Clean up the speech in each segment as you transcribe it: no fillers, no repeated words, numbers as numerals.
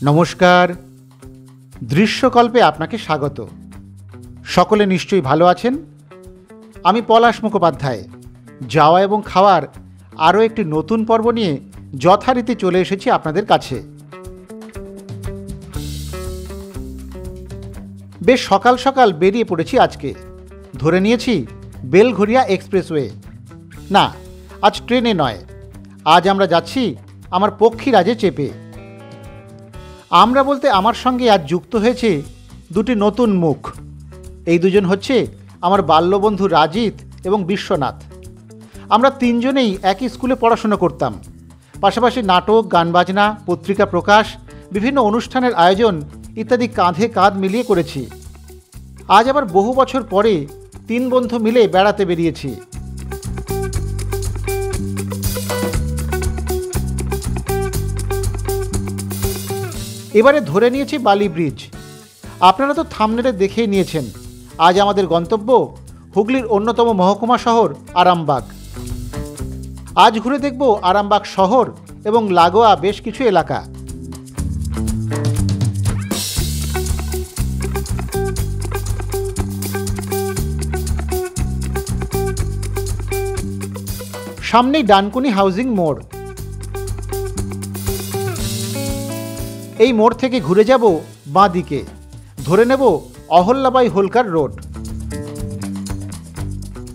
নমস্কার। দৃশ্যকল্পে আপনাকে স্বাগত। সকলে নিশ্চয়ই ভালো আছেন। আমি পলাশ মুখোপাধ্যায় যাওয়া এবং খাওয়ার আরও একটি নতুন পর্ব নিয়ে যথারীতি চলে এসেছি আপনাদের কাছে। বেশ সকাল সকাল বেরিয়ে পড়েছি আজকে। ধরে নিয়েছি বেলঘরিয়া এক্সপ্রেসওয়ে। না, আজ ট্রেনে নয়, আজ আমরা যাচ্ছি আমার পক্ষীরাজে চেপে। আমরা বলতে আমার সঙ্গে আজ যুক্ত হয়েছে দুটি নতুন মুখ। এই দুজন হচ্ছে আমার বাল্যবন্ধু রাজিত এবং বিশ্বনাথ। আমরা তিনজনেই একই স্কুলে পড়াশোনা করতাম। পাশাপাশি নাটক, গান বাজনা, পত্রিকা প্রকাশ, বিভিন্ন অনুষ্ঠানের আয়োজন ইত্যাদি কাঁধে কাঁধ মিলিয়ে করেছি। আজ আবার বহু বছর পরে তিন বন্ধু মিলে বেড়াতে বেরিয়েছি। এবারে ধরে নিয়েছি বালি ব্রিজ। আপনারা তো থাম্বনেলে দেখেই নিয়েছেন। আজ আমাদের গন্তব্য হুগলির অন্যতম মহকুমা শহর আরামবাগ। আজ ঘুরে দেখব আরামবাগ শহর এবং লাগোয়া বেশ কিছু এলাকা। সামনেই ডানকুনি হাউজিং মোড়। এই মোড় থেকে ঘুরে যাব বাঁ দিকে, ধরে নেব অহল্যাবাই হোলকার রোড।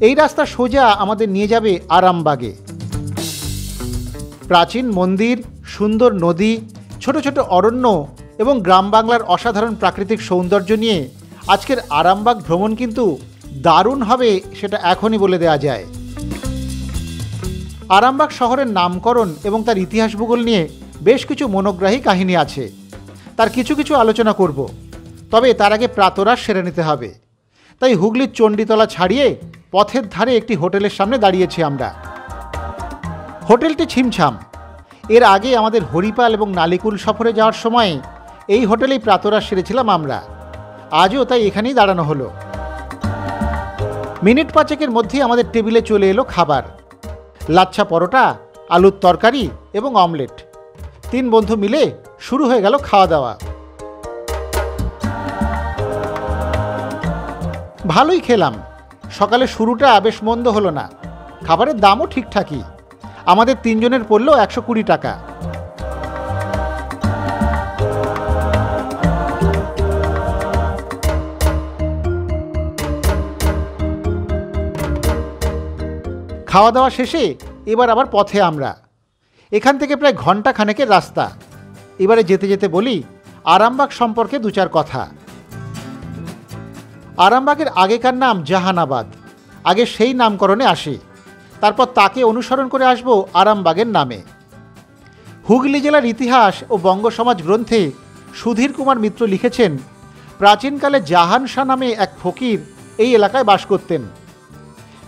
এই রাস্তা সোজা আমাদের নিয়ে যাবে আরামবাগে। প্রাচীন মন্দির, সুন্দর নদী, ছোট ছোট অরণ্য এবং গ্রাম বাংলার অসাধারণ প্রাকৃতিক সৌন্দর্য নিয়ে আজকের আরামবাগ ভ্রমণ কিন্তু দারুণ হবে, সেটা এখনই বলে দেওয়া যায়। আরামবাগ শহরের নামকরণ এবং তার ইতিহাস ভূগোল নিয়ে বেশ কিছু মনোগ্রাহী কাহিনী আছে। তার কিছু কিছু আলোচনা করব, তবে তার আগে প্রাতরাশ সেরে নিতে হবে। তাই হুগলির চণ্ডীতলা ছাড়িয়ে পথের ধারে একটি হোটেলের সামনে দাঁড়িয়েছি আমরা। হোটেলটি ছিমছাম। এর আগে আমাদের হরিপাল এবং নালিকুল সফরে যাওয়ার সময় এই হোটেলেই প্রাতরাশ সেরেছিলাম আমরা। আজও তাই এখানেই দাঁড়ানো হলো। মিনিট পাঁচেকের মধ্যেই আমাদের টেবিলে চলে এলো খাবার। লাচ্ছা পরোটা, আলুর তরকারি এবং অমলেট। তিন বন্ধু মিলে শুরু হয়ে গেল খাওয়া দাওয়া। ভালোই খেলাম। সকালে শুরুটা বেশ মন্দ হলো না। খাবারের দামও ঠিকঠাকই। আমাদের তিনজনের পড়ল 120 টাকা। খাওয়া দাওয়া শেষে এবার আবার পথে আমরা। এখান থেকে প্রায় ঘন্টা খানেকের রাস্তা। এবারে যেতে যেতে বলি আরামবাগ সম্পর্কে দু চার কথা। আরামবাগের আগেকার নাম জাহানাবাদ। আগে সেই নামকরণে আসে, তারপর তাকে অনুসরণ করে আসব আরামবাগের নামে। হুগলি জেলার ইতিহাস ও বঙ্গ সমাজ গ্রন্থে সুধীর কুমার মিত্র লিখেছেন, প্রাচীনকালে জাহান শাহ নামে এক ফকির এই এলাকায় বাস করতেন।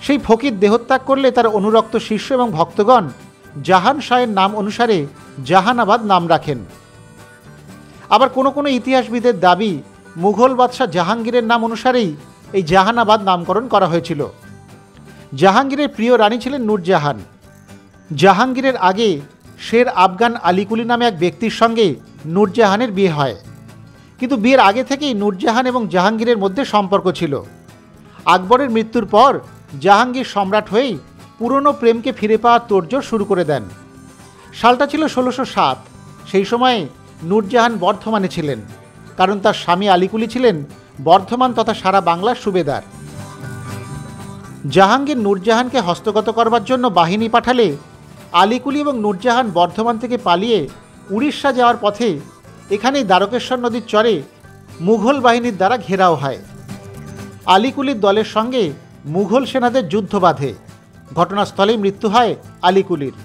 সেই ফকির দেহত্যাগ করলে তার অনুরক্ত শিষ্য এবং ভক্তগণ জাহান শাহের নাম অনুসারে জাহানাবাদ নাম রাখেন। আবার কোনো কোনো ইতিহাসবিদের দাবি মুঘল বাদশাহ জাহাঙ্গীরের নাম অনুসারেই এই জাহানাবাদ নামকরণ করা হয়েছিল। জাহাঙ্গীরের প্রিয় রানী ছিলেন নূরজাহান। জাহাঙ্গীরের আগে শের আফগান আলীকুলি নামে এক ব্যক্তির সঙ্গে নূরজাহানের বিয়ে হয়। কিন্তু বিয়ের আগে থেকেই নূরজাহান এবং জাহাঙ্গীরের মধ্যে সম্পর্ক ছিল। আকবরের মৃত্যুর পর জাহাঙ্গীর সম্রাট হয়েই পুরনো প্রেমকে ফিরে পাওয়ার তোড়জোড় শুরু করে দেন। সালটা ছিল 1607। সেই সময়ে নূরজাহান বর্ধমানে ছিলেন, কারণ তার স্বামী আলীকুলি ছিলেন বর্ধমান তথা সারা বাংলার সুবেদার। জাহাঙ্গীর নূরজাহানকে হস্তগত করবার জন্য বাহিনী পাঠালে আলীকুলি এবং নূরজাহান বর্ধমান থেকে পালিয়ে উড়িষ্যা যাওয়ার পথে এখানেই দ্বারকেশ্বর নদীর চরে মুঘল বাহিনীর দ্বারা ঘেরাও হয়। আলীকুলির দলের সঙ্গে মুঘল সেনাদের যুদ্ধ বাধে। ঘটনাস্থলেই মৃত্যু হয় আলীকুলির।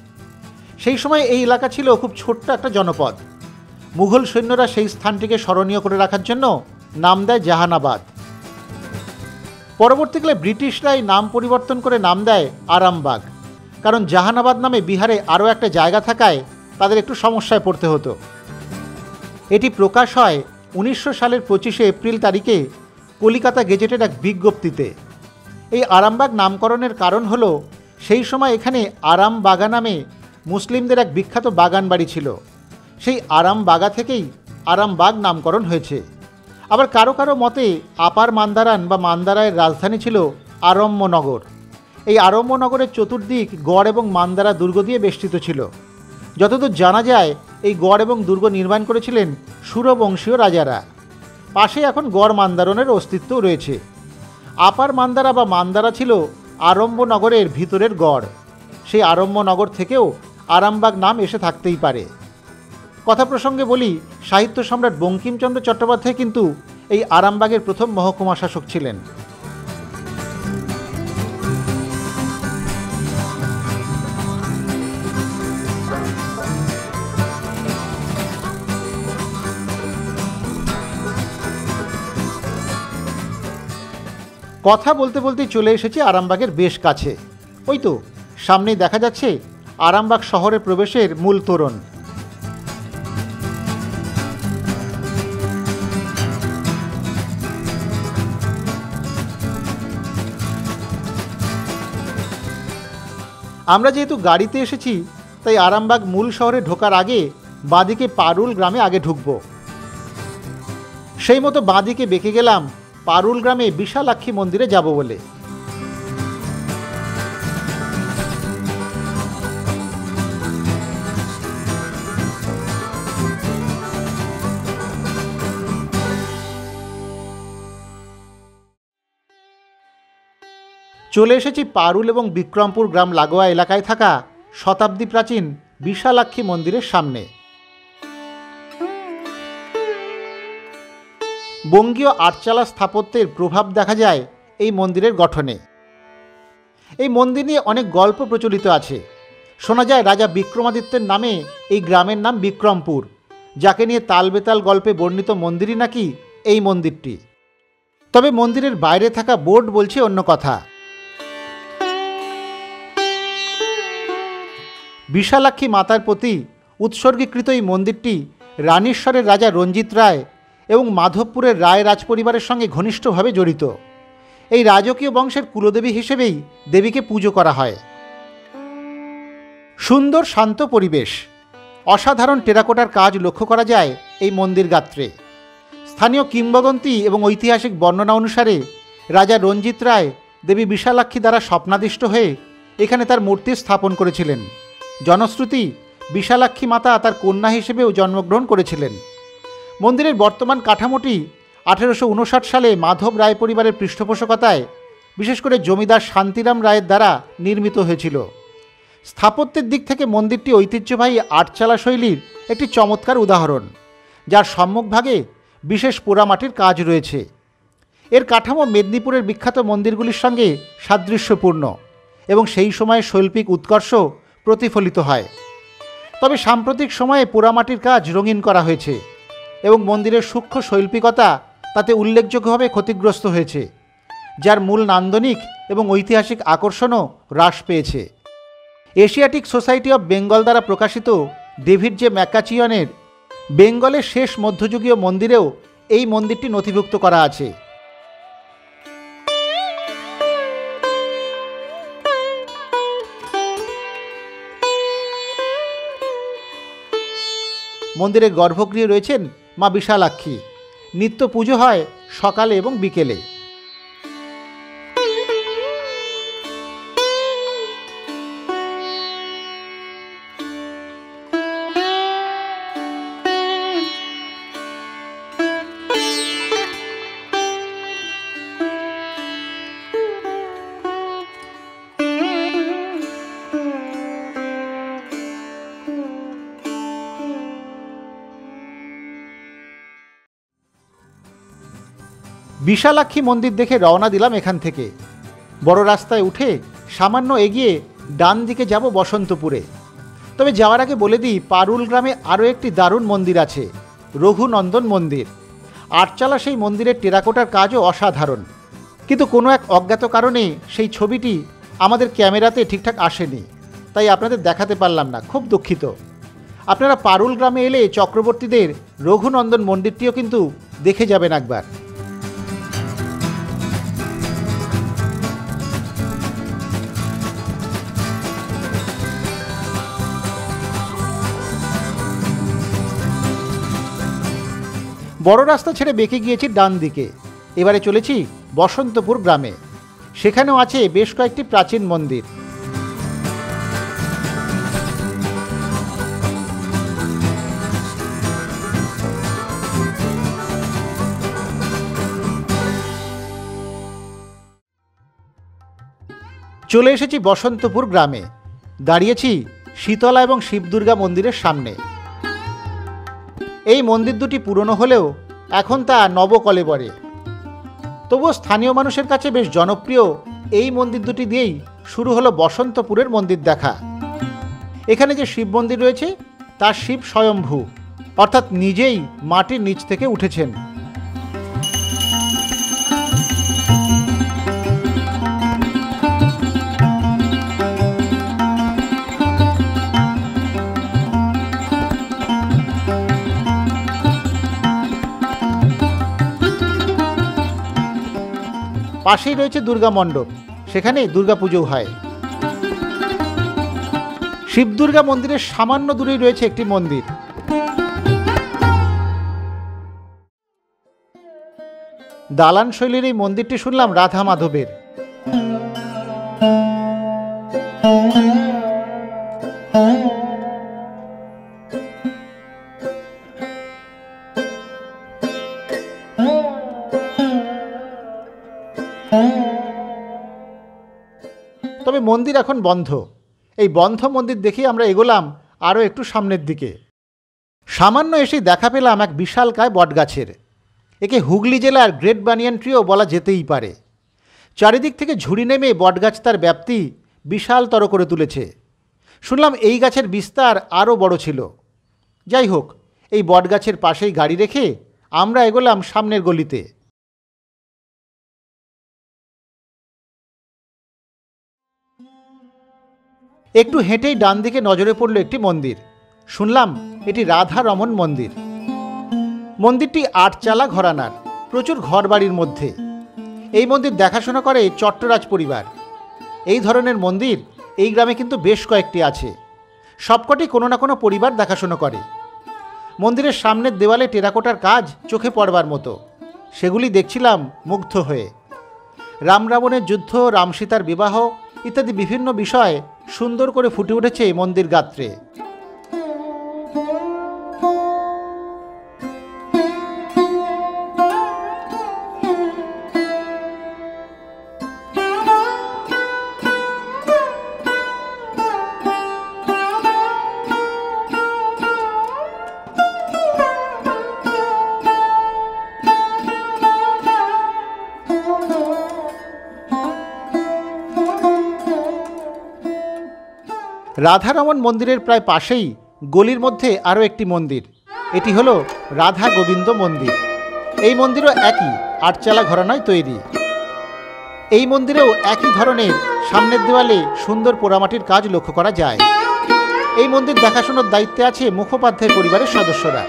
সেই সময় এই এলাকা ছিল খুব ছোট্ট একটা জনপদ। মুঘল সৈন্যরা সেই স্থানটিকে স্মরণীয় করে রাখার জন্য নাম দেয় জাহানাবাদ। পরবর্তীকালে ব্রিটিশরা এই নাম পরিবর্তন করে নাম দেয় আরামবাগ, কারণ জাহানাবাদ নামে বিহারে আরও একটা জায়গা থাকায় তাদের একটু সমস্যায় পড়তে হতো। এটি প্রকাশ হয় 1900 সালের 25শে এপ্রিল তারিখে কলিকাতা গেজেটের এক বিজ্ঞপ্তিতে। এই আরামবাগ নামকরণের কারণ হলো সেই সময় এখানে আরামবাগা নামে মুসলিমদের এক বিখ্যাত বাগান বাড়ি ছিল। সেই আরামবাগা থেকেই আরামবাগ নামকরণ হয়েছে। আবার কারো কারো মতে আপার মান্দারান বা মান্দারায়ের রাজধানী ছিল আরম্যনগর। এই আরম্যনগরের চতুর্দিক গড় এবং মান্দারা দুর্গ দিয়ে বেষ্টিত ছিল। যতদূর জানা যায় এই গড় এবং দুর্গ নির্মাণ করেছিলেন সুরবংশীয় রাজারা। পাশে এখন গড় মান্দারণের অস্তিত্ব রয়েছে। আপার মান্দারা বা মান্দারা ছিল আরম্যনগরের ভিতরের গড়। সেই আরম্যনগর থেকেও আরামবাগ নাম এসে থাকতেই পারে। কথা প্রসঙ্গে বলি, সাহিত্য সম্রাট বঙ্কিমচন্দ্র চট্টোপাধ্যায় কিন্তু এই আরামবাগের প্রথম মহকুমা শাসক ছিলেন। কথা বলতে বলতেই চলে এসেছি আরামবাগের বেশ কাছে। ওই তো সামনেই দেখা যাচ্ছে আরামবাগ শহরে প্রবেশের মূল তোরণ। আমরা যেহেতু গাড়িতে এসেছি তাই আরামবাগ মূল শহরে ঢোকার আগে বাঁদিকে পারুল গ্রামে আগে ঢুকব। সেই মতো বাঁদিকে বেঁকে গেলাম পারুল গ্রামে বিশালাক্ষী মন্দিরে যাব বলে। চলে এসেছি পারুল এবং বিক্রমপুর গ্রাম লাগোয়া এলাকায় থাকা শতাব্দী প্রাচীন বিশালাক্ষী মন্দিরের সামনে। বঙ্গীয় আটচালা স্থাপত্যের প্রভাব দেখা যায় এই মন্দিরের গঠনে। এই মন্দির নিয়ে অনেক গল্প প্রচলিত আছে। শোনা যায় রাজা বিক্রমাদিত্যের নামে এই গ্রামের নাম বিক্রমপুর, যাকে নিয়ে তালবেতাল গল্পে বর্ণিত মন্দিরই নাকি এই মন্দিরটি। তবে মন্দিরের বাইরে থাকা বোর্ড বলছে অন্য কথা। বিশালাক্ষী মাতার প্রতি উৎসর্গীকৃত এই মন্দিরটি রানীশ্বরের রাজা রঞ্জিত রায় এবং মাধবপুরের রায় রাজপরিবারের সঙ্গে ঘনিষ্ঠভাবে জড়িত। এই রাজকীয় বংশের কুলদেবী হিসেবেই দেবীকে পুজো করা হয়। সুন্দর শান্ত পরিবেশ, অসাধারণ টেরাকোটার কাজ লক্ষ্য করা যায় এই মন্দির গাত্রে। স্থানীয় কিংবদন্তি এবং ঐতিহাসিক বর্ণনা অনুসারে রাজা রঞ্জিত রায় দেবী বিশালাক্ষী দ্বারা স্বপ্নাদিষ্ট হয়ে এখানে তার মূর্তি স্থাপন করেছিলেন। জনশ্রুতি বিশালাক্ষী মাতা তার কন্যা হিসেবেও জন্মগ্রহণ করেছিলেন। মন্দিরের বর্তমান কাঠামোটি 1859 সালে মাধব রায় পরিবারের পৃষ্ঠপোষকতায় বিশেষ করে জমিদার শান্তিরাম রায়ের দ্বারা নির্মিত হয়েছিল। স্থাপত্যের দিক থেকে মন্দিরটি ঐতিহ্যবাহী আটচালা শৈলীর একটি চমৎকার উদাহরণ, যার সম্মুখভাগে বিশেষ পোড়ামাটির কাজ রয়েছে। এর কাঠামো মেদিনীপুরের বিখ্যাত মন্দিরগুলির সঙ্গে সাদৃশ্যপূর্ণ এবং সেই সময়ের শৈল্পিক উৎকর্ষ প্রতিফলিত হয়। তবে সাম্প্রতিক সময়ে পোড়ামাটির কাজ রঙিন করা হয়েছে এবং মন্দিরের সূক্ষ্ম শৈল্পিকতা তাতে উল্লেখযোগ্যভাবে ক্ষতিগ্রস্ত হয়েছে, যার মূল নান্দনিক এবং ঐতিহাসিক আকর্ষণও হ্রাস পেয়েছে। এশিয়াটিক সোসাইটি অব বেঙ্গল দ্বারা প্রকাশিত ডেভিড জে ম্যাকাচিয়নের বেঙ্গলের শেষ মধ্যযুগীয় মন্দিরেও এই মন্দিরটি নথিভুক্ত করা আছে। মন্দিরের গর্ভগৃহে রয়েছেন মা বিশালাক্ষী। নিত্য পুজো হয় সকালে এবং বিকেলে। বিশালাক্ষী মন্দির দেখে রওনা দিলাম এখান থেকে। বড় রাস্তায় উঠে সামান্য এগিয়ে ডান দিকে যাব বসন্তপুরে। তবে যাওয়ার আগে বলে দিই, পারুল গ্রামে আরও একটি দারুণ মন্দির আছে, রঘুনন্দন মন্দির। আটচালা সেই মন্দিরের টেরাকোটার কাজও অসাধারণ, কিন্তু কোনো এক অজ্ঞাত কারণে সেই ছবিটি আমাদের ক্যামেরাতে ঠিকঠাক আসেনি, তাই আপনাদের দেখাতে পারলাম না, খুব দুঃখিত। আপনারা পারুল গ্রামে এলে চক্রবর্তীদের রঘুনন্দন মন্দিরটিও কিন্তু দেখে যাবেন একবার। বড় রাস্তা ছেড়ে বেঁকে গিয়েছি ডান দিকে। এবারে চলেছি বসন্তপুর গ্রামে। সেখানেও আছে বেশ কয়েকটি প্রাচীন মন্দির। চলে এসেছি বসন্তপুর গ্রামে। দাঁড়িয়েছি শীতলা এবং শিবদুর্গা মন্দিরের সামনে। এই মন্দির দুটি পুরনো হলেও এখন তা নবকলেবরে। তবুও স্থানীয় মানুষের কাছে বেশ জনপ্রিয় এই মন্দির দুটি দিয়েই শুরু হলো বসন্তপুরের মন্দির দেখা। এখানে যে শিব মন্দির রয়েছে তার শিব স্বয়ম্ভূ, অর্থাৎ নিজেই মাটির নিচ থেকে উঠেছেন। পাশেই রয়েছে দুর্গা মণ্ডপ, সেখানে দুর্গাপুজো হয়। শিব দুর্গা মন্দিরের সামান্য দূরেই রয়েছে একটি মন্দির। দালান শৈলীর এই মন্দিরটি শুনলাম রাধা মাধবের। তবে মন্দির এখন বন্ধ। এই বন্ধ মন্দির দেখে আমরা এগোলাম আরও একটু সামনের দিকে। সামান্য এসেই দেখা পেলাম এক বিশালকায় বটগাছের। একে হুগলি জেলার গ্রেট বানিয়ান ট্রিও বলা যেতেই পারে। চারিদিক থেকে ঝুড়ি নেমে বটগাছ তার ব্যাপ্তি বিশালতর করে তুলেছে। শুনলাম এই গাছের বিস্তার আরও বড় ছিল। যাই হোক, এই বটগাছের পাশেই গাড়ি রেখে আমরা এগোলাম সামনের গলিতে। একটু হেঁটেই ডান দিকে নজরে পড়ল একটি মন্দির। শুনলাম এটি রাধা রমন মন্দির। মন্দিরটি ৮ চালা ঘরানার, প্রচুর ঘরবাড়ির মধ্যে। এই মন্দির দেখাশোনা করে চট্টরাজ পরিবার। এই ধরনের মন্দির এই গ্রামে কিন্তু বেশ কয়েকটি আছে। সবকটি কোনো না কোনো পরিবার দেখাশোনা করে। মন্দিরের সামনের দেওয়ালে টেরাকোটার কাজ চোখে পড়বার মতো। সেগুলি দেখছিলাম মুগ্ধ হয়ে। রাম রাবণের যুদ্ধ, রাম সীতার বিবাহ ইত্যাদি বিভিন্ন বিষয় সুন্দর করে ফুটে উঠেছে এই মন্দির গাত্রে। রাধারমন মন্দিরের প্রায় পাশেই গলির মধ্যে আরও একটি মন্দির। এটি হলো রাধা গোবিন্দ মন্দির। এই মন্দিরও একই ৮ চালা ঘরানায় তৈরি। এই মন্দিরেও একই ধরনের সামনের দেওয়ালে সুন্দর পোড়ামাটির কাজ লক্ষ্য করা যায়। এই মন্দির দেখাশোনার দায়িত্বে আছে মুখোপাধ্যায় পরিবারের সদস্যরা।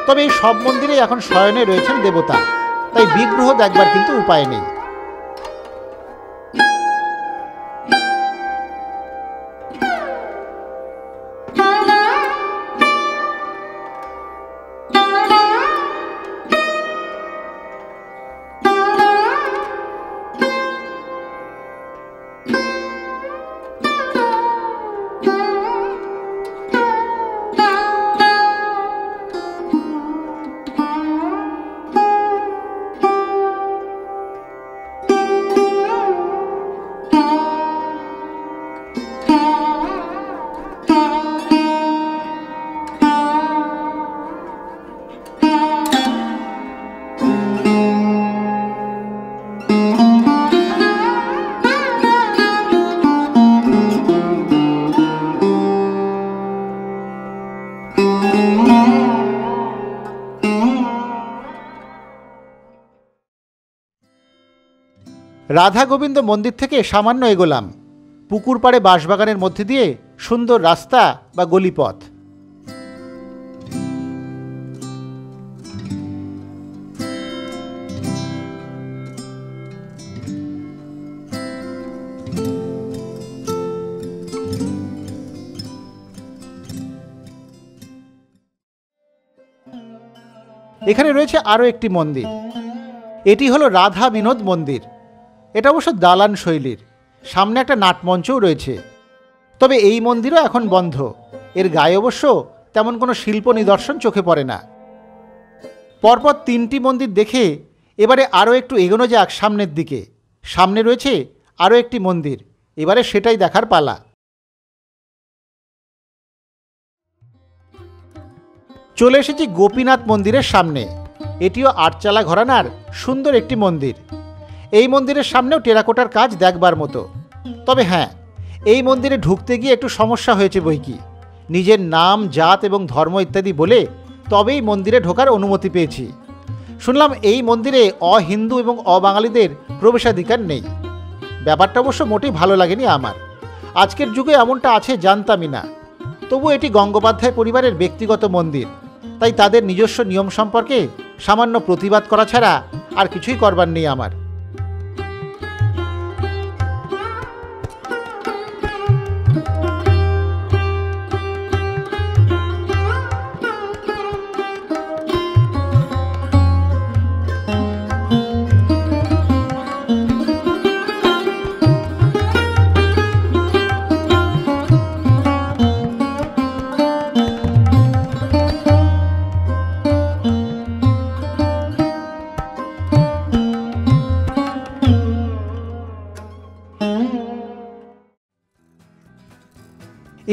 তবে এই সব মন্দিরে এখন শয়নে রয়েছেন দেবতা, তাই বিগ্রহ দেখবার কিন্তু উপায় নেই। রাধা গোবিন্দ মন্দির থেকে সামান্য এগোলাম। পুকুর পাড়ে বাঁশবাগানের মধ্যে দিয়ে সুন্দর রাস্তা বা গলিপথ। এখানে রয়েছে আরও একটি মন্দির। এটি হলো রাধা বিনোদ মন্দির। এটা অবশ্য দালান শৈলীর, সামনে একটা নাটমঞ্চও রয়েছে। তবে এই মন্দিরও এখন বন্ধ। এর গায়ে অবশ্য তেমন কোনো শিল্প নিদর্শন চোখে পড়ে না। পরপর 3টি মন্দির দেখে এবারে আরও একটু এগোনো যাক সামনের দিকে। সামনে রয়েছে আরও একটি মন্দির, এবারে সেটাই দেখার পালা। চলে এসেছি গোপীনাথ মন্দিরের সামনে। এটিও 8 চালা ঘরানার সুন্দর একটি মন্দির। এই মন্দিরের সামনেও টেরাকোটার কাজ দেখবার মতো। তবে হ্যাঁ, এই মন্দিরে ঢুকতে গিয়ে একটু সমস্যা হয়েছে বৈকি। নিজের নাম, জাত এবং ধর্ম ইত্যাদি বলে তবেই মন্দিরে ঢোকার অনুমতি পেয়েছি। শুনলাম এই মন্দিরে অহিন্দু এবং অবাঙালিদের প্রবেশাধিকার নেই। ব্যাপারটা অবশ্য মোটেই ভালো লাগেনি আমার। আজকের যুগে এমনটা আছে জানতামই না। তবু এটি গঙ্গোপাধ্যায় পরিবারের ব্যক্তিগত মন্দির, তাই তাদের নিজস্ব নিয়ম সম্পর্কে সামান্য প্রতিবাদ করা ছাড়া আর কিছুই করবার নেই আমার।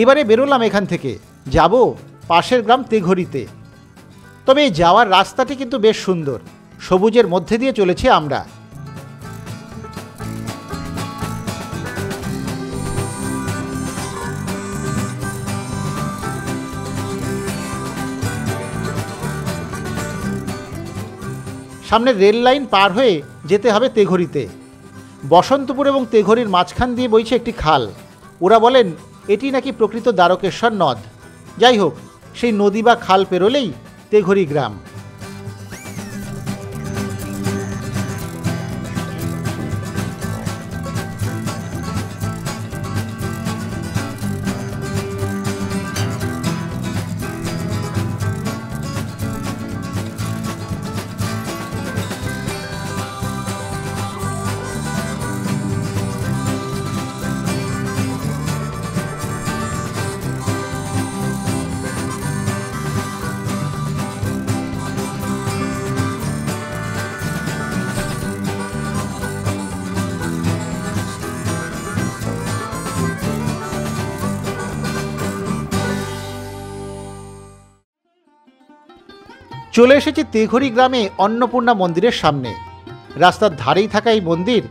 এবারে বেরোলাম এখান থেকে, যাব পাশের গ্রাম তেঘরিতে। তবে এই যাওয়ার রাস্তাটি কিন্তু বেশ সুন্দর, সবুজের মধ্যে দিয়ে চলেছি আমরা। সামনে রেল লাইন পার হয়ে যেতে হবে তেঘরিতে। বসন্তপুর এবং তেঘরির মাঝখান দিয়ে বইছে একটি খাল। ওরা বলেন এটি নাকি প্রকৃত দ্বারকেশ্বর নদ। যাই হোক, সেই নদী বা খাল পেরোলেই তেঘরি গ্রাম। চলে এসেছি তেঘরি গ্রামে অন্নপূর্ণা মন্দিরের সামনে। রাস্তার ধারেই থাকা এই মন্দির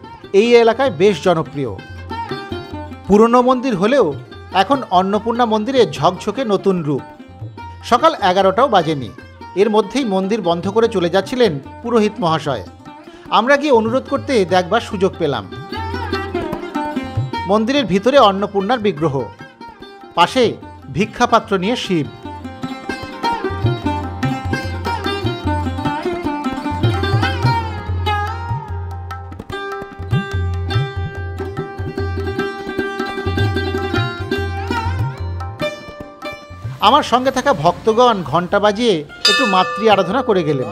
এই এলাকায় বেশ জনপ্রিয়। পুরনো মন্দির হলেও এখন অন্নপূর্ণা মন্দিরে ঝকঝকে নতুন রূপ। সকাল 11টাও বাজেনি, এর মধ্যেই মন্দির বন্ধ করে চলে যাচ্ছিলেন পুরোহিত মহাশয়। আমরা গিয়ে অনুরোধ করতে দেখবার সুযোগ পেলাম। মন্দিরের ভিতরে অন্নপূর্ণার বিগ্রহ, পাশে ভিক্ষাপাত্র নিয়ে শিব। আমার সঙ্গে থাকা ভক্তগণ ঘণ্টা বাজিয়ে একটু মাতৃ আরাধনা করে গেলেন।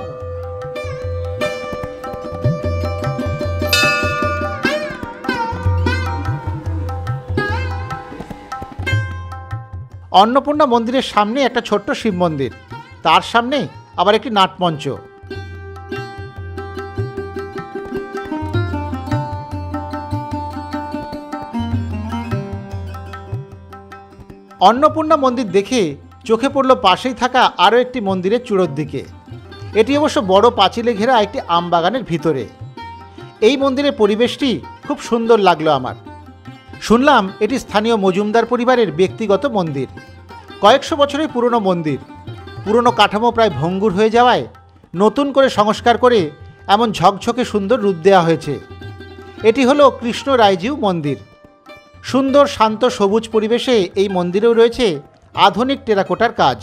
অন্নপূর্ণা মন্দিরের সামনে একটা ছোট্ট শিব মন্দির, তার সামনে আবার একটি নাটমঞ্চ। অন্নপূর্ণা মন্দির দেখে চোখে পড়ল পাশেই থাকা আরও একটি মন্দিরের চূড়োর দিকে। এটি অবশ্য বড় পাঁচিলে ঘেরা একটি আমবাগানের ভিতরে। এই মন্দিরের পরিবেশটি খুব সুন্দর লাগলো আমার। শুনলাম এটি স্থানীয় মজুমদার পরিবারের ব্যক্তিগত মন্দির। কয়েকশো বছরের পুরনো মন্দির। পুরনো কাঠামো প্রায় ভঙ্গুর হয়ে যাওয়ায় নতুন করে সংস্কার করে এমন ঝকঝকে সুন্দর রূপ দেওয়া হয়েছে। এটি হলো কৃষ্ণ রায়জিউ মন্দির। সুন্দর শান্ত সবুজ পরিবেশে এই মন্দিরেও রয়েছে আধুনিক টেরাকোটার কাজ।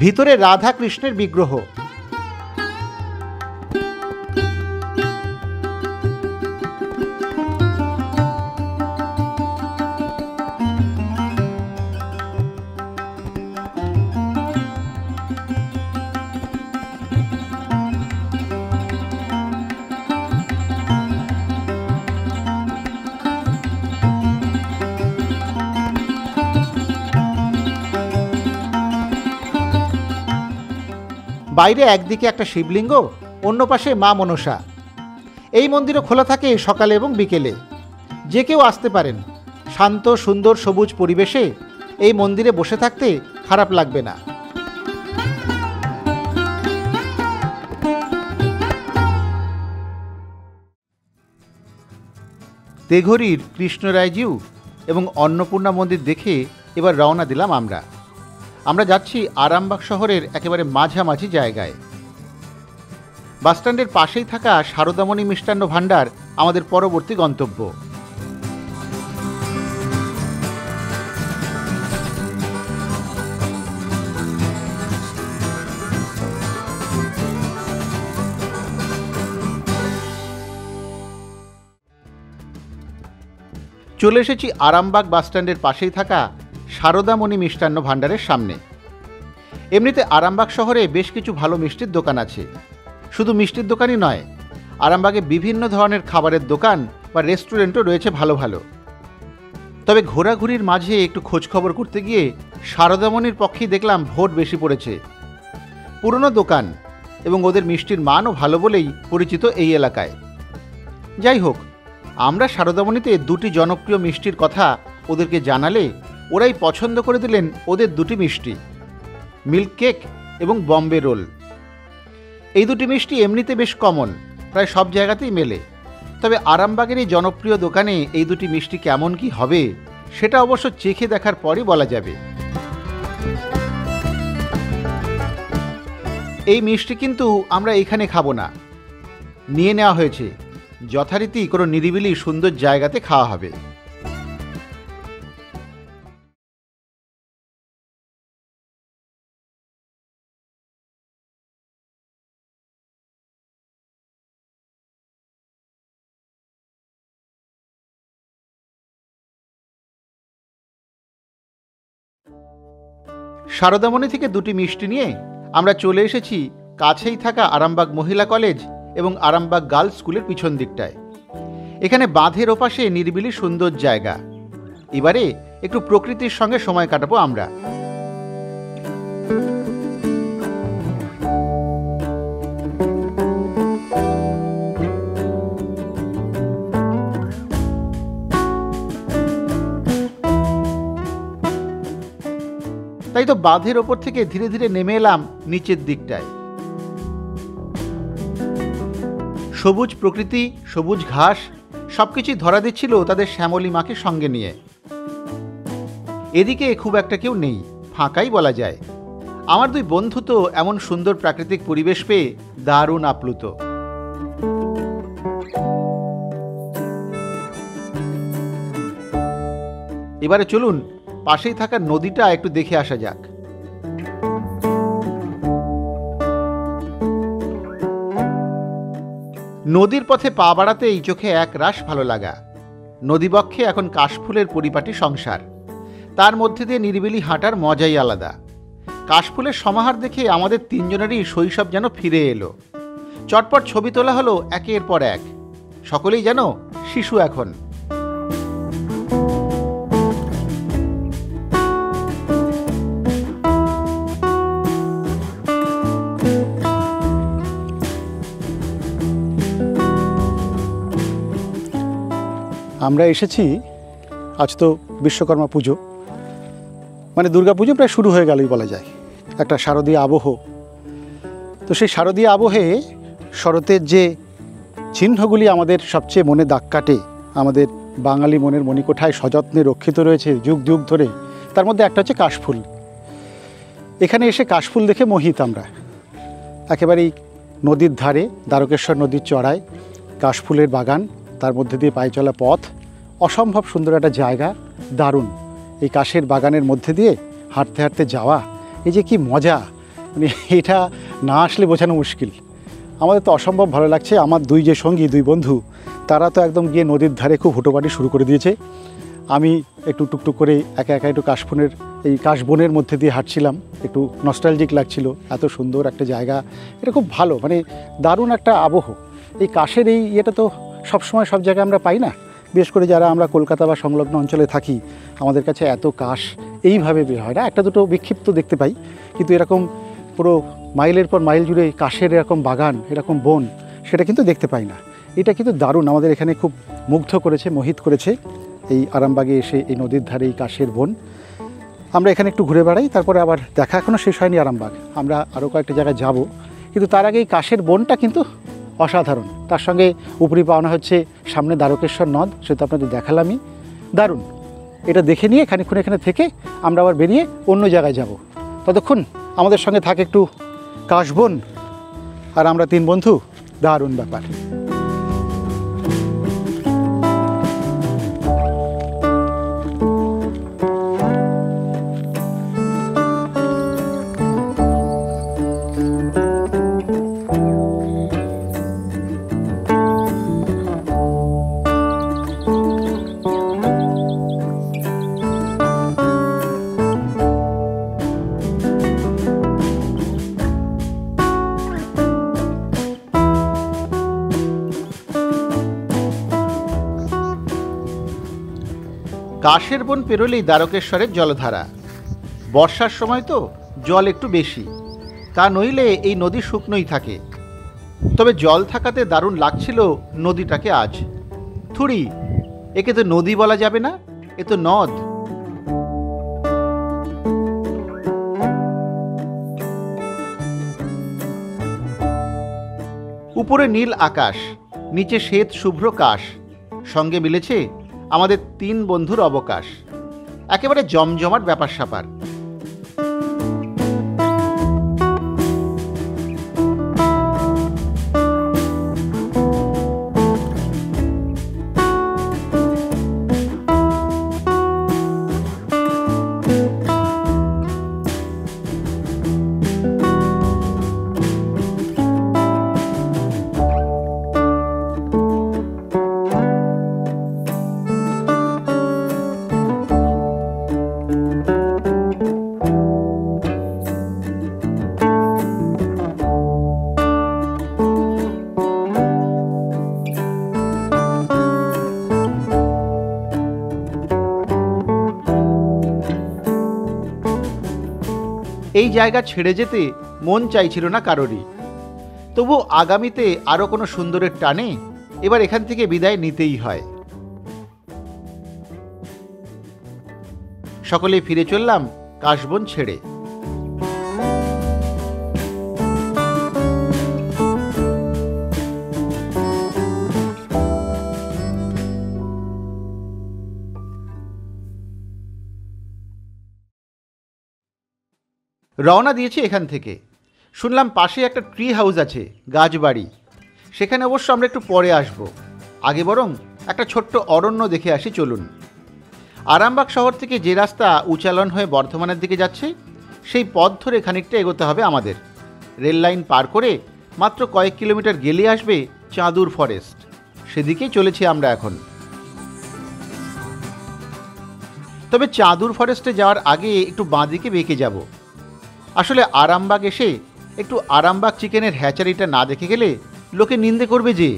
ভিতরে রাধা কৃষ্ণের বিগ্রহ। বাইরে একদিকে একটা শিবলিঙ্গ, অন্য পাশে মা মনসা। এই মন্দিরও খোলা থাকে সকালে এবং বিকেলে, যে কেউ আসতে পারেন। শান্ত সুন্দর সবুজ পরিবেশে এই মন্দিরে বসে থাকতে খারাপ লাগবে না। তেঘরির কৃষ্ণরায়জিউ এবং অন্নপূর্ণা মন্দির দেখে এবার রওনা দিলাম আমরা যাচ্ছি আরামবাগ শহরের একেবারে মাঝামাঝি জায়গায়। বাসস্ট্যান্ডের পাশেই থাকা সারদামণি মিষ্টান্ন ভাণ্ডার আমাদের পরবর্তী গন্তব্য। চলে এসেছি আরামবাগ বাসস্ট্যান্ডের পাশেই থাকা সারদামণি মিষ্টান্ন ভাণ্ডারের সামনে। এমনিতে আরামবাগ শহরে বেশ কিছু ভালো মিষ্টির দোকান আছে। শুধু মিষ্টির দোকানই নয়, আরামবাগে বিভিন্ন ধরনের খাবারের দোকান বা রেস্টুরেন্টও রয়েছে ভালো ভালো। তবে ঘোরাঘুরির মাঝে একটু খোঁজখবর করতে গিয়ে সারদামণির পক্ষেই দেখলাম ভোট বেশি পড়েছে। পুরনো দোকান এবং ওদের মিষ্টির মানও ভালো বলেই পরিচিত এই এলাকায়। যাই হোক, আমরা সারদামণিতে দুটি জনপ্রিয় মিষ্টির কথা ওদেরকে জানালে ওরাই পছন্দ করে দিলেন ওদের দুটি মিষ্টি, মিল্ক কেক এবং বম্বে রোল। এই দুটি মিষ্টি এমনিতে বেশ কমন, প্রায় সব জায়গাতেই মেলে। তবে আরামবাগের এই জনপ্রিয় দোকানে এই দুটি মিষ্টি কেমন কি হবে সেটা অবশ্য চেখে দেখার পরই বলা যাবে। এই মিষ্টি কিন্তু আমরা এখানে খাবো না, নিয়ে নেওয়া হয়েছে। যথারীতি কোনো নিরিবিলি সুন্দর জায়গাতে খাওয়া হবে। সারদামণি থেকে দুটি মিষ্টি নিয়ে আমরা চলে এসেছি কাছেই থাকা আরামবাগ মহিলা কলেজ এবং আরামবাগ গার্লস স্কুলের পিছন দিকটায়। এখানে বাঁধের ওপাশে নিরিবিলি সুন্দর জায়গা। এবারে একটু প্রকৃতির সঙ্গে সময় কাটাবো আমরা। তাই তো বাঁধের ওপর থেকে ধীরে ধীরে নেমে এলাম নিচের দিকটায়। সবুজ প্রকৃতি, সবুজ ঘাস সবকিছুই ধরা দিচ্ছিল তাদের শ্যামলী মাকে সঙ্গে নিয়ে। এদিকে খুব একটা কেউ নেই, ফাঁকাই বলা যায়। আমার দুই বন্ধু তো এমন সুন্দর প্রাকৃতিক পরিবেশ পেয়ে দারুণ আপ্লুত। এবারে চলুন পাশেই থাকা নদীটা একটু দেখে আসা যাক। নদীর পথে পা বাড়াতেই চোখে এক রাশ ভালো লাগা। নদীবক্ষে এখন কাশফুলের পরিপাটি সংসার, তার মধ্যে দিয়ে নিরিবিলি হাঁটার মজাই আলাদা। কাশফুলের সমাহার দেখে আমাদের তিনজনেরই শৈশব যেন ফিরে এলো। চটপট ছবি তোলা হলো একের পর এক। সকলেই যেন শিশু এখন। আমরা এসেছি, আজ তো বিশ্বকর্মা পুজো, মানে দুর্গা পুজো প্রায় শুরু হয়ে গেলই বলা যায়। একটা শারদীয় আবহ। তো সেই শারদীয় আবহে শরতের যে চিহ্নগুলি আমাদের সবচেয়ে মনে দাগ কাটে, আমাদের বাঙালি মনের মণিকোঠায় সযত্নে রক্ষিত রয়েছে যুগ যুগ ধরে, তার মধ্যে একটা হচ্ছে কাশফুল। এখানে এসে কাশফুল দেখে মোহিত আমরা। একেবারেই নদীর ধারে, দ্বারকেশ্বর নদীর চড়ায় কাশফুলের বাগান, তার মধ্যে দিয়ে পায়ে চলা পথ, অসম্ভব সুন্দর একটা জায়গা, দারুণ। এই কাশের বাগানের মধ্যে দিয়ে হাঁটতে হাঁটতে যাওয়া, এই যে কি মজা, মানে এটা না আসলে বোঝানো মুশকিল। আমাদের তো অসম্ভব ভালো লাগছে। আমার দুই যে সঙ্গী, দুই বন্ধু, তারা তো একদম গিয়ে নদীর ধারে খুব হুটোপাটি শুরু করে দিয়েছে। আমি একটু টুকটুক করে একা একা একটু কাশবনের মধ্যে দিয়ে হাঁটছিলাম। একটু নস্টালজিক লাগছিল, এত সুন্দর একটা জায়গা, এটা খুব ভালো, মানে দারুণ একটা আবহ। এই কাশের এই ইয়েটা তো সবসময় সব জায়গায় আমরা পাই না। বিশেষ করে যারা আমরা কলকাতা বা সংলগ্ন অঞ্চলে থাকি, আমাদের কাছে এত কাশ এইভাবে বের হয় না। একটা দুটো বিক্ষিপ্ত দেখতে পাই, কিন্তু এরকম পুরো মাইলের পর মাইল জুড়ে কাশের এরকম বাগান, এরকম বন, সেটা কিন্তু দেখতে পাই না। এটা কিন্তু দারুণ, আমাদের এখানে খুব মুগ্ধ করেছে, মোহিত করেছে এই আরামবাগে এসে এই নদীর ধারে এই কাশের বন। আমরা এখানে একটু ঘুরে বেড়াই, তারপরে আবার দেখা এখনও শেষ হয়নি আরামবাগ, আমরা আরও কয়েকটা জায়গায় যাব, কিন্তু তার আগে এই কাশের বনটা কিন্তু অসাধারণ। তার সঙ্গে উপরি পাওনা হচ্ছে সামনে দ্বারকেশ্বর নদ, সেটা আপনাদের দেখালামই, দারুণ। এটা দেখে নিয়ে খানিকক্ষণ এখানে থেকে আমরা আবার বেরিয়ে অন্য জায়গায় যাব। ততক্ষণ আমাদের সঙ্গে থাকে একটু কাশবন আর আমরা 3 বন্ধু, দারুণ ব্যাপার। কাশের বন পেরোলেই দ্বারকেশ্বরের জলধারা। বর্ষার সময় তো জল একটু বেশি, তা নইলে এই নদী শুকনোই থাকে। তবে জল থাকাতে দারুণ লাগছিল নদীটাকে আজ। থুড়ি, একে তো নদী বলা যাবে না, এ তো নদ। উপরে নীল আকাশ, নিচে শ্বেত শুভ্র কাশ, সঙ্গে মিলেছে আমাদের 3 বন্ধুর অবকাশ। একেবারে জমজমাট ব্যাপার স্যাপার। এই জায়গা ছেড়ে যেতে মন চাইছিল না কারোরই। তবু আগামীতে আরও কোনো সুন্দরের টানে এবার এখান থেকে বিদায় নিতেই হয়। সকলেই ফিরে চললাম কাশবন ছেড়ে। রওনা দিয়েছি এখান থেকে। শুনলাম পাশে একটা ট্রি হাউস আছে, গাছবাড়ি। সেখানে অবশ্য আমরা একটু পরে আসব। আগে বরং একটা ছোট্ট অরণ্য দেখে আসি চলুন। আরামবাগ শহর থেকে যে রাস্তা উচালন হয়ে বর্ধমানের দিকে যাচ্ছে, সেই পথ ধরে খানিকটা এগোতে হবে আমাদের। রেল লাইন পার করে মাত্র কয়েক কিলোমিটার গেলে আসবে চাঁদুর ফরেস্ট। সেদিকেই চলেছি আমরা এখন। তবে চাঁদুর ফরেস্টে যাওয়ার আগে একটু বাঁদিকে বেঁকে যাব। আসলে আরামবাগ এসে একটু আরামবাগ চিকেনের হ্যাচারিটা না দেখে গেলে লোকে নিন্দে করবে যে।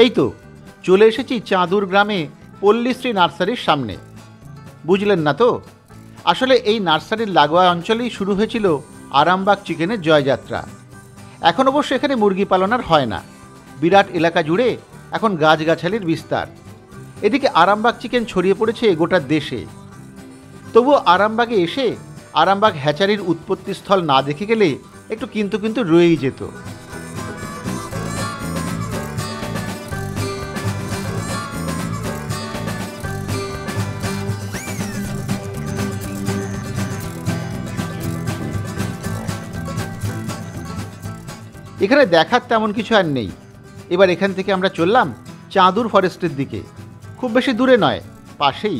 এই তো চলে এসেছি চাঁদুর গ্রামে পল্লীশ্রী নার্সারির সামনে। বুঝলেন না তো, আসলে এই নার্সারির লাগোয়া অঞ্চলেই শুরু হয়েছিল আরামবাগ চিকেনের জয়যাত্রা। এখন অবশ্য এখানে মুরগি পালন আর হয় না। বিরাট এলাকা জুড়ে এখন গাছগাছালির বিস্তার। এদিকে আরামবাগ চিকেন ছড়িয়ে পড়েছে গোটা দেশে। তবুও আরামবাগে এসে আরামবাগ হ্যাচারির উৎপত্তিস্থল না দেখে গেলে একটু কিন্তু রয়েই যেত। এখানে দেখার তেমন কিছু আর নেই। এবার এখান থেকে আমরা চললাম চাঁদুর ফরেস্টের দিকে। খুব বেশি দূরে নয়, পাশেই।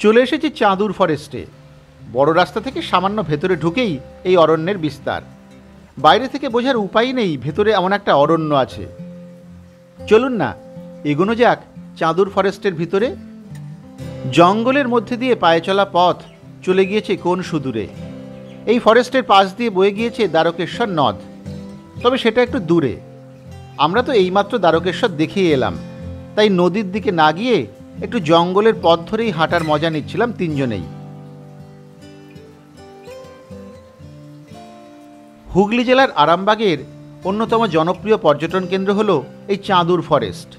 চলে এসেছি চাঁদুর ফরেস্টে। বড় রাস্তা থেকে সামান্য ভেতরে ঢুকেই এই অরণ্যের বিস্তার। বাইরে থেকে বোঝার উপায় নেই ভেতরে এমন একটা অরণ্য আছে। চলুন না এগোনো যাক চাঁদুর ফরেস্টের ভিতরে। জঙ্গলের মধ্যে দিয়ে পায়ে চলা পথ চলে গিয়েছে কোন সুদূরে। এই ফরেস্টের পাশ দিয়ে বয়ে গিয়েছে দ্বারকেশ্বর নদ, তবে সেটা একটু দূরে। আমরা তো এইমাত্র দ্বারকেশ্বর দেখিয়ে এলাম, তাই নদীর দিকে না গিয়ে একটু জঙ্গলের পথ ধরেই হাঁটার মজা নিচ্ছিলাম তিনজনেই। হুগলি জেলার আরামবাগের অন্যতম জনপ্রিয় পর্যটন কেন্দ্র হল এই চাঁদুর ফরেস্ট।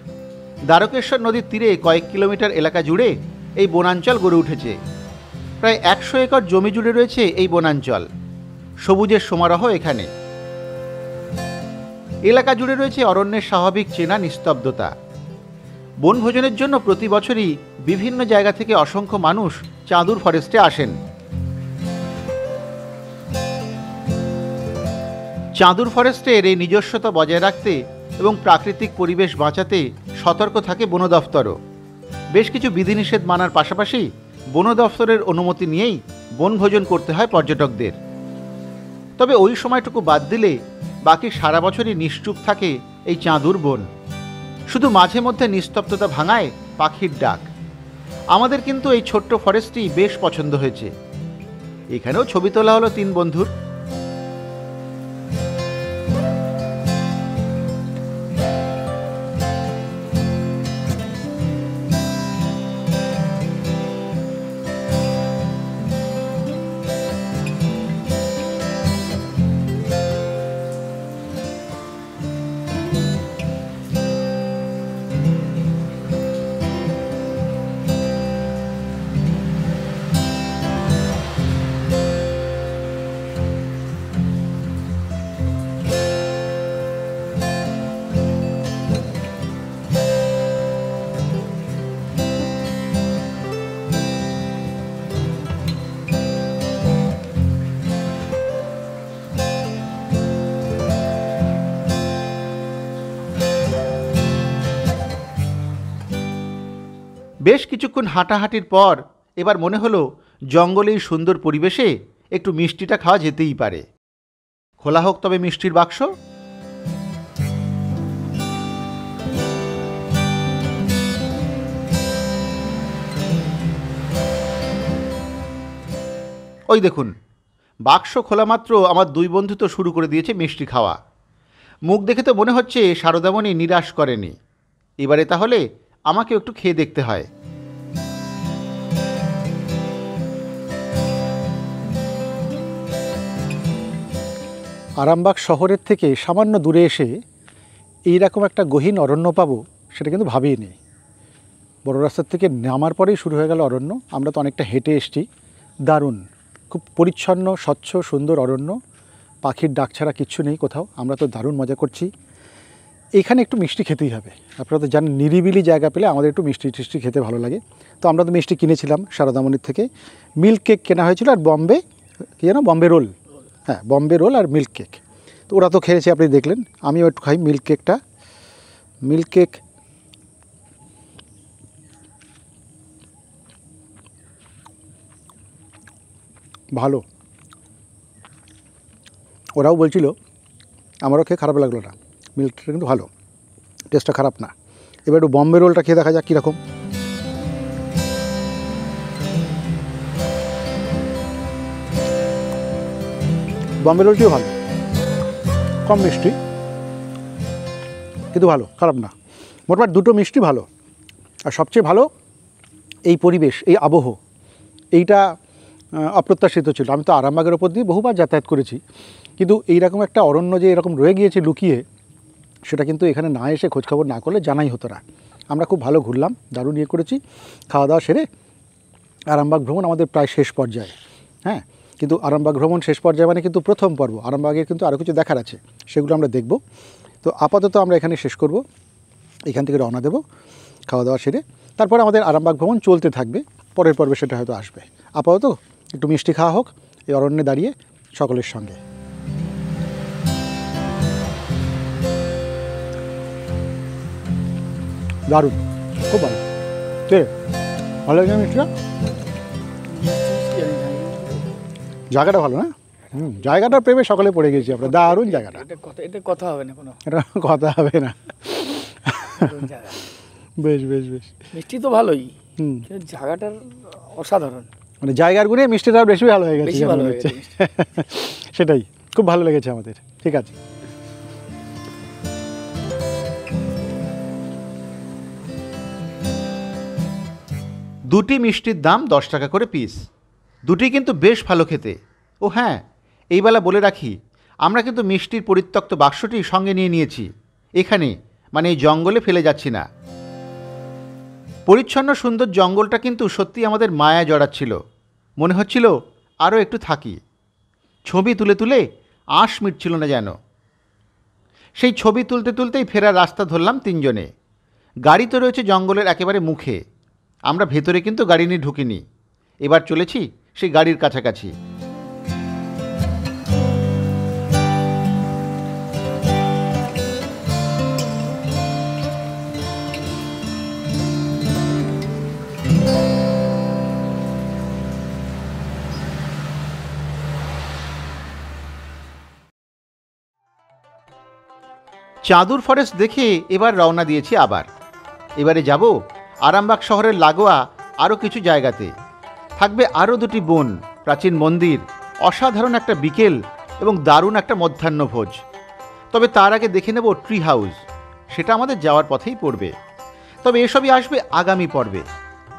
দ্বারকেশ্বর নদীর তীরে কয়েক কিলোমিটার এলাকা জুড়ে এই বনাঞ্চল গড়ে উঠেছে। প্রায় 100 একর জমি জুড়ে রয়েছে এই বনাঞ্চল। সবুজের সমারোহ এখানে। এলাকা জুড়ে রয়েছে অরণ্যের স্বাভাবিক চেনা নিস্তব্ধতা। বনভোজনের জন্য প্রতি বছরই বিভিন্ন জায়গা থেকে অসংখ্য মানুষ চাঁদুর ফরেস্টে আসেন। চাঁদুর ফরেস্টের এই নিজস্বতা বজায় রাখতে এবং প্রাকৃতিক পরিবেশ বাঁচাতে সতর্ক থাকে বন দফতরও। বেশ কিছু বিধিনিষেধ মানার পাশাপাশি বন দফতরের অনুমতি নিয়েই বনভোজন করতে হয় পর্যটকদের। তবে ওই সময়টুকু বাদ দিলে বাকি সারা বছরই নিশ্চুপ থাকে এই চাঁদুর বন। শুধু মাঝে মধ্যে নিস্তব্ধতা ভাঙায় পাখির ডাক। আমাদের কিন্তু এই ছোট্ট ফরেস্টটি বেশ পছন্দ হয়েছে। এখানেও ছবি তোলা হলো 3 বন্ধুর। বেশ কিছুক্ষণ হাঁটাহাঁটির পর এবার মনে হলো জঙ্গলেই সুন্দর পরিবেশে একটু মিষ্টিটা খাওয়া যেতেই পারে। খোলা হোক তবে মিষ্টির বাক্স। ওই দেখুন, বাক্স খোলা মাত্র আমার 2 বন্ধু তো শুরু করে দিয়েছে মিষ্টি খাওয়া। মুখ দেখে তো মনে হচ্ছে শারদামণি নিরাশ করেনি। এবারে তাহলে আমাকে একটু খেয়ে দেখতে হয়। আরামবাগ শহরের থেকে সামান্য দূরে এসে এইরকম একটা গহীন অরণ্য পাবো সেটা কিন্তু ভাবিনি। বড় রাস্তার থেকে নামার পরেই শুরু হয়ে গেল অরণ্য। আমরা তো অনেকটা হেঁটে এসছি। দারুণ, খুব পরিচ্ছন্ন, স্বচ্ছ, সুন্দর অরণ্য। পাখির ডাক ছাড়া কিচ্ছু নেই কোথাও। আমরা তো দারুণ মজা করছি। এখানে একটু মিষ্টি খেতেই হবে। আপনারা তো জানেন নিরিবিলি জায়গা পেলে আমাদের একটু মিষ্টি টিষ্টি খেতে ভালো লাগে। তো আমরা তো মিষ্টি কিনেছিলাম শারদামণির থেকে। মিল্ক কেক কেনা হয়েছিল আর বম্বে কী যেন বম্বে রোল। হ্যাঁ, বম্বে রোল আর মিল্ক কেক। তো ওরা তো খেয়েছে, আপনি দেখলেন। আমিও একটু খাই মিল্ক কেকটা। মিল্ক কেক ভালো। ওরাও বলছিল, আমারও খেয়ে খারাপ লাগলো না। মিল্ক কেকটা কিন্তু ভালো, টেস্টটা খারাপ না। এবার একটু বম্বে রোলটা খেয়ে দেখা যাক কীরকম। বম্বে রোলটিও ভালো, কম মিষ্টি কিন্তু ভালো, খারাপ না। মোটমাট দুটো মিষ্টি ভালো। আর সবচেয়ে ভালো এই পরিবেশ, এই আবহ, এইটা অপ্রত্যাশিত ছিল। আমি তো আরামবাগের ওপর দিয়ে বহুবার যাতায়াত করেছি, কিন্তু এইরকম একটা অরণ্য যে এরকম রয়ে গিয়েছে লুকিয়ে, সেটা কিন্তু এখানে না এসে খোঁজখবর না করলে জানাই হতো না। আমরা খুব ভালো ঘুরলাম, দারুণ ইয়ে করেছি। খাওয়া দাওয়া সেরে আরামবাগ ভ্রমণ আমাদের প্রায় শেষ পর্যায়ে। হ্যাঁ, কিন্তু আরামবাগ ভ্রমণ শেষ পর্যায়ে মানে কিন্তু প্রথম পর্ব। আরামবাগের কিন্তু আরও কিছু দেখার আছে, সেগুলো আমরা দেখব। তো আপাতত আমরা এখানে শেষ করব, এখান থেকে রওনা দেব খাওয়া দাওয়া সেরে। তারপর আমাদের আরামবাগ ভ্রমণ চলতে থাকবে, পরের পর্বে সেটা হয়তো আসবে। আপাতত একটু মিষ্টি খাওয়া হোক এই অরণ্যে দাঁড়িয়ে সকলের সঙ্গে। দারুণ, খুব ভালো। ভালো লাগে মিষ্টিটা। জায়গাটা ভালো না? জায়গাটার প্রেমে সকলে পড়ে গেছি আমরা, দারুণ জায়গাটা। এটা কথা হবে না কোনো, এটা কথা হবে না। দারুণ জায়গা। বেশ বেশ বেশ। মিষ্টি তো ভালোই, হুম, কিন্তু জায়গাটার অসাধারণ, মানে জায়গার গুণে মিষ্টিটা বেশি ভালো হয়ে গেছে, বেশি যেন ভালো মনে হয়ে হচ্ছে। গেছে। সেটাই, খুব ভালো লেগেছে আমাদের। ঠিক আছে, দুটি মিষ্টির দাম 10 টাকা করে পিস, দুটি কিন্তু বেশ ভালো খেতে। ও হ্যাঁ, এই বেলা বলে রাখি, আমরা কিন্তু মিষ্টির পরিত্যক্ত বাক্সটি সঙ্গে নিয়ে নিয়েছি, এখানে মানে এই জঙ্গলে ফেলে যাচ্ছি না। পরিচ্ছন্ন সুন্দর জঙ্গলটা কিন্তু সত্যি আমাদের মায়া জড়াচ্ছিল, মনে হচ্ছিল আরও একটু থাকি। ছবি তুলে তুলে আঁশ মিটছিল না যেন। সেই ছবি তুলতে তুলতেই ফেরার রাস্তা ধরলাম তিনজনে। গাড়ি তো রয়েছে জঙ্গলের একেবারে মুখে, আমরা ভেতরে কিন্তু গাড়ি নিয়ে ঢুকিনি, এবার চলেছি সেই গাড়ির কাছাকাছি। চাঁদুর ফরেস্ট দেখে এবার রওনা দিয়েছি আবার। এবারে যাব আরামবাগ শহরের লাগোয়া আরও কিছু জায়গাতে। থাকবে আরও দুটি বন, প্রাচীন মন্দির, অসাধারণ একটা বিকেল এবং দারুণ একটা মধ্যাহ্নভোজ। তবে তার আগে দেখে নেব ট্রি হাউস, সেটা আমাদের যাওয়ার পথেই পড়বে। তবে এসবই আসবে আগামী পর্বে।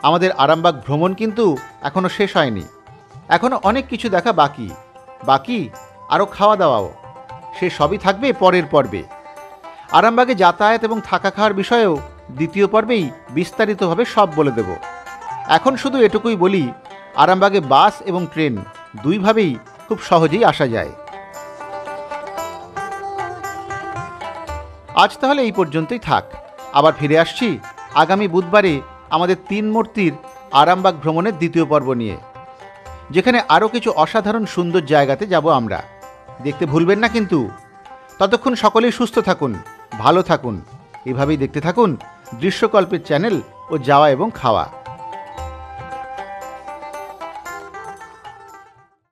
আমাদের আরামবাগ ভ্রমণ কিন্তু এখনও শেষ হয়নি, এখনও অনেক কিছু দেখা বাকি আরও খাওয়া দাওয়াও, সে সবই থাকবে পরের পর্বে। আরামবাগে যাতায়াত এবং থাকা খাওয়ার বিষয়েও দ্বিতীয় পর্বেই বিস্তারিতভাবে সব বলে দেব। এখন শুধু এটুকুই বলি, আরামবাগে বাস এবং ট্রেন দুইভাবেই খুব সহজেই আসা যায়। আজ তাহলে এই পর্যন্তই থাক, আবার ফিরে আসছি আগামী বুধবারে আমাদের 3 মূর্তির আরামবাগ ভ্রমণের দ্বিতীয় পর্ব নিয়ে, যেখানে আরও কিছু অসাধারণ সুন্দর জায়গাতে যাব আমরা। দেখতে ভুলবেন না কিন্তু। ততক্ষণ সকলেই সুস্থ থাকুন, ভালো থাকুন, এভাবেই দেখতে থাকুন দৃশ্যকল্পের চ্যানেল ও যাওয়া এবং খাওয়া।